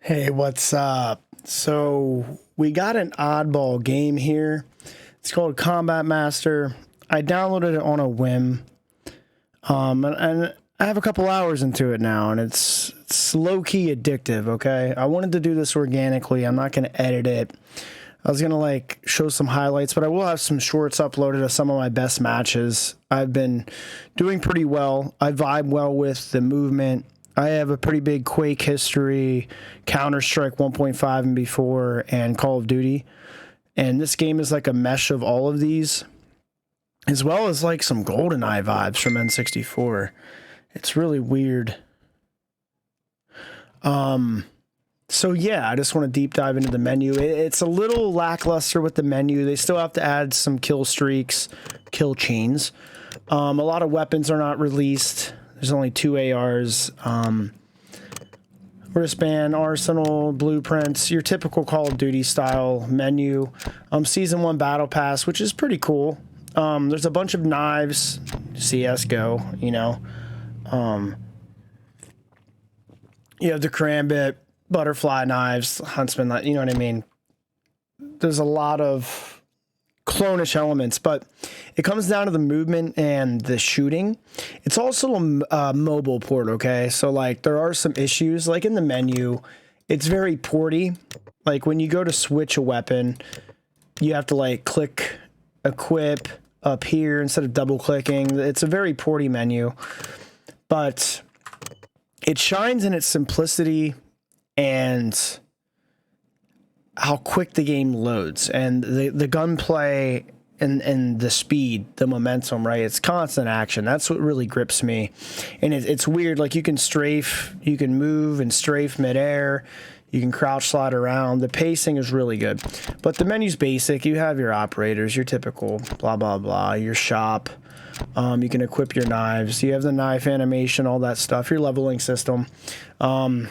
Hey, what's up? So we got an oddball game here. It's called Combat Master. I downloaded it on a whim, and I have a couple hours into it now, and it's low-key addictive. Okay, I wanted to do this organically. I'm not going to edit it. I was going to like show some highlights, but I will have some shorts uploaded of some of my best matches. I've been doing pretty well. I vibe well with the movement. I have a pretty big Quake history, Counter-Strike 1.5 and before, and Call of Duty. And this game is like a mesh of all of these, as well as like some GoldenEye vibes from N64. It's really weird. So yeah, I just want to deep dive into the menu. It's a little lackluster with the menu. They still have to add some kill streaks, kill chains. A lot of weapons are not released. There's only 2 ARs, wristband, arsenal, blueprints, your typical Call of Duty style menu. Season 1 Battle Pass, which is pretty cool. There's a bunch of knives, CSGO, you know. You have the karambit, butterfly knives, huntsman, you know what I mean? There's a lot of clone-ish elements, but it comes down to the movement and the shooting. It's also a mobile port, okay? So like there are some issues, like in the menu, it's very porty. Like when you go to switch a weapon, you have to like click equip up here instead of double clicking. It's a very porty menu, but it shines in its simplicity and how quick the game loads, and the gunplay and the speed, the momentum, right? It's constant action. That's what really grips me. And it's weird. Like you can strafe, you can move and strafe midair. You can crouch slide around. The pacing is really good. But the menu's basic. You have your operators, your typical blah, blah, blah, your shop. You can equip your knives. You have the knife animation, all that stuff, your leveling system, your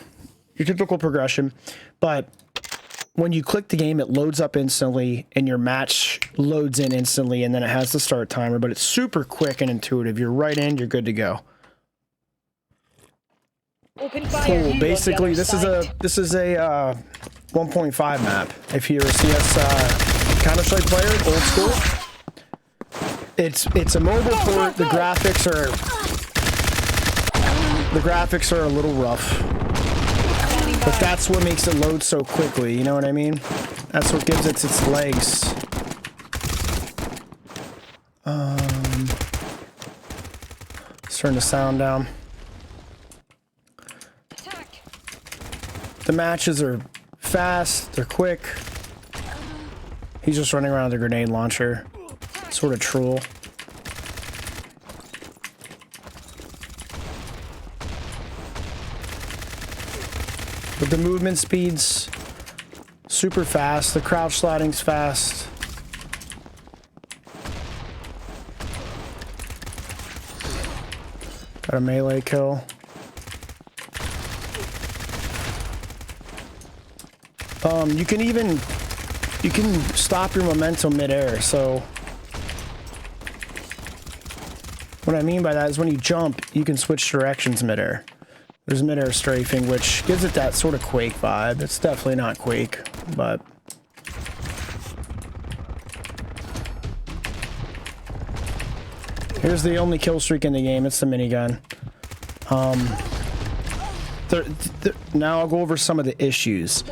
typical progression. But when you click the game, it loads up instantly, and your match loads in instantly, and then it has the start timer, but it's super quick and intuitive. You're right in, you're good to go. Open fire. Cool. Basically, this is a 1.5 map. If you're a CS Counter-Strike player, old school, it's a mobile port. The graphics are a little rough. But that's what makes it load so quickly, you know what I mean? That's what gives it its legs. Let's turn the sound down. The matches are fast, they're quick. He's just running around with a grenade launcher. Sort of troll. But the movement speed's super fast. The crouch sliding's fast. Got a melee kill. You can stop your momentum midair. So what I mean by that is when you jump, you can switch directions midair. There's midair strafing, which gives it that sort of Quake vibe. It's definitely not Quake, but here's the only kill streak in the game. It's the minigun. Now I'll go over some of the issues.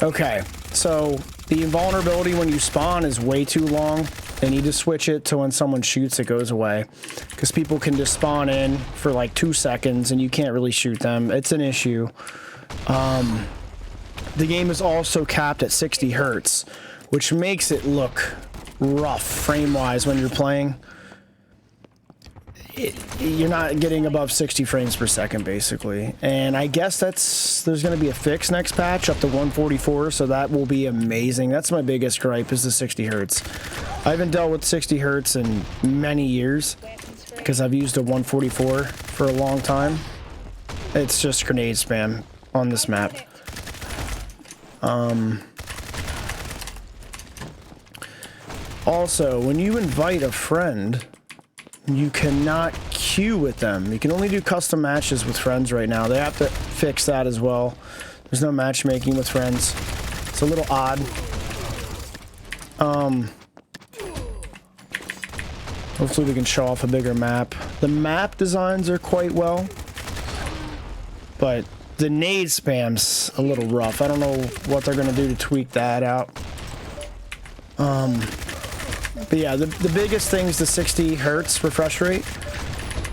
Okay, so the invulnerability when you spawn is way too long. They need to switch it to when someone shoots, it goes away. Because people can just spawn in for like 2 seconds and you can't really shoot them. It's an issue. The game is also capped at 60 hertz, which makes it look rough frame-wise when you're playing. You're not getting above 60 frames per second, basically. And I guess there's going to be a fix next patch up to 144, so that will be amazing. That's my biggest gripe, is the 60 hertz. I haven't dealt with 60 hertz in many years because I've used a 144 for a long time. It's just grenade spam on this map. Also, when you invite a friend, you cannot queue with them. You can only do custom matches with friends right now. They have to fix that as well. There's no matchmaking with friends. It's a little odd. Hopefully we can show off a bigger map. The map designs are quite well, but the nade spam's a little rough. I don't know what they're gonna do to tweak that out. But yeah, the biggest thing is the 60 hertz refresh rate.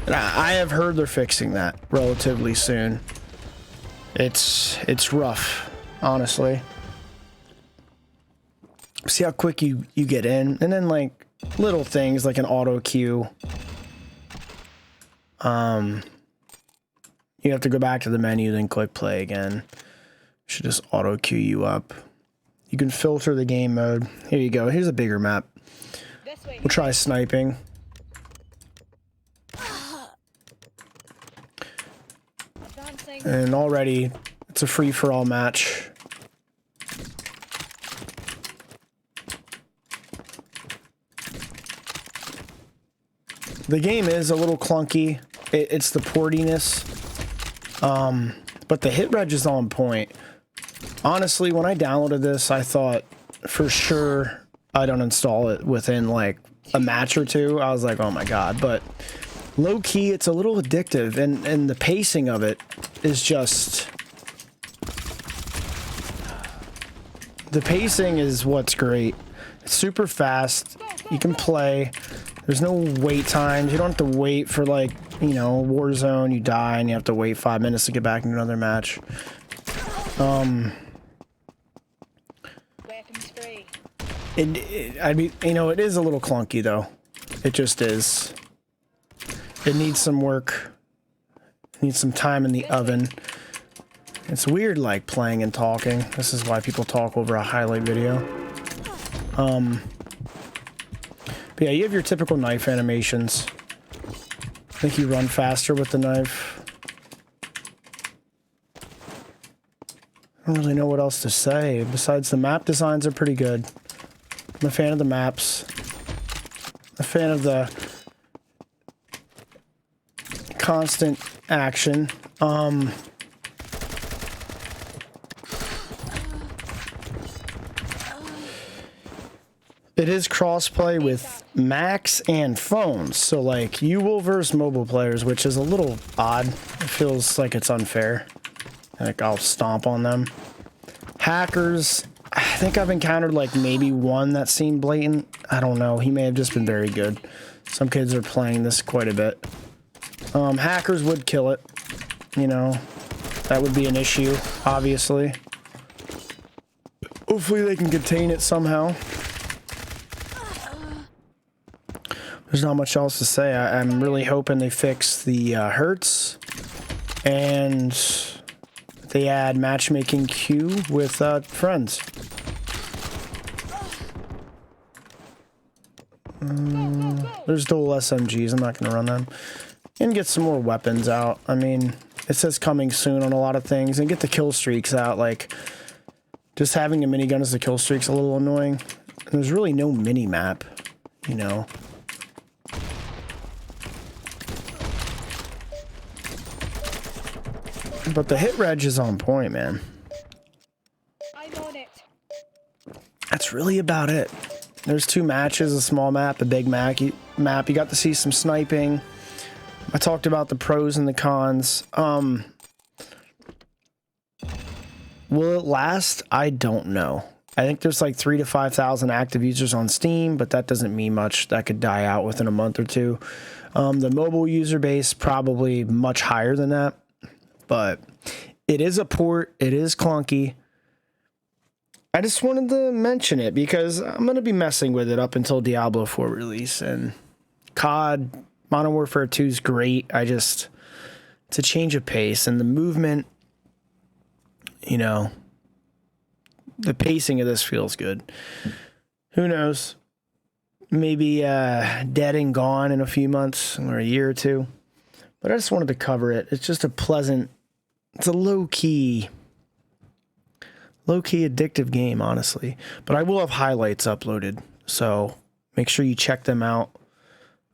And I have heard they're fixing that relatively soon. It's rough, honestly. See how quick you get in, and then like little things like an auto queue. You have to go back to the menu, then click play again. Should just auto queue you up. You can filter the game mode. Here you go. Here's a bigger map. We'll try sniping. And already it's a free-for-all match. The game is a little clunky. It's the portiness. But the hit reg is on point. Honestly, when I downloaded this, I thought for sure I'd uninstall it within like a match or two. I was like, oh my god. But low-key, it's a little addictive, and the pacing of it is just... The pacing is what's great. It's super fast. You can play. There's no wait times. You don't have to wait for, like, you know, Warzone. You die and you have to wait 5 minutes to get back into another match. I mean, you know, it is a little clunky, though. It just is. It needs some work. It needs some time in the oven. It's weird, like, playing and talking. This is why people talk over a highlight video. But yeah, you have your typical knife animations. I think you run faster with the knife. I don't really know what else to say. Besides, the map designs are pretty good. I'm a fan of the maps. A fan of the constant action. It is crossplay with Macs and phones, so like you will versus mobile players, which is a little odd. It feels like it's unfair. Like I'll stomp on them. Hackers, I think I've encountered like maybe one that seemed blatant. I don't know. He may have just been very good. Some kids are playing this quite a bit. Hackers would kill it. You know, that would be an issue, obviously. Hopefully they can contain it somehow. There's not much else to say. I'm really hoping they fix the hertz and they add matchmaking queue with friends. There's dual SMGs. I'm not going to run them. And get some more weapons out. I mean, it says coming soon on a lot of things. And get the kill streaks out. Like, just having a minigun as a kill streak's a little annoying. And there's really no mini-map, you know. But the hit reg is on point, man. I'm on it. That's really about it. There's 2 matches, a small map, a big map. You got to see some sniping. I talked about the pros and the cons. Will it last? I don't know. I think there's like 3,000 to 5,000 active users on Steam, but that doesn't mean much. That could die out within a month or two. The mobile user base probably much higher than that. But it is a port. It is clunky. I just wanted to mention it because I'm going to be messing with it up until Diablo 4 release. And COD, Modern Warfare 2 is great. It's a change of pace. And the movement, you know, the pacing of this feels good. Who knows? Maybe dead and gone in a few months or a year or two. But I just wanted to cover it. It's just a pleasant... It's a low-key addictive game, honestly. But I will have highlights uploaded, so make sure you check them out.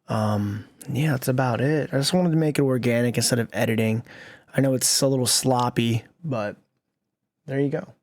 Yeah, that's about it. I just wanted to make it organic instead of editing. I know it's a little sloppy, but There you go.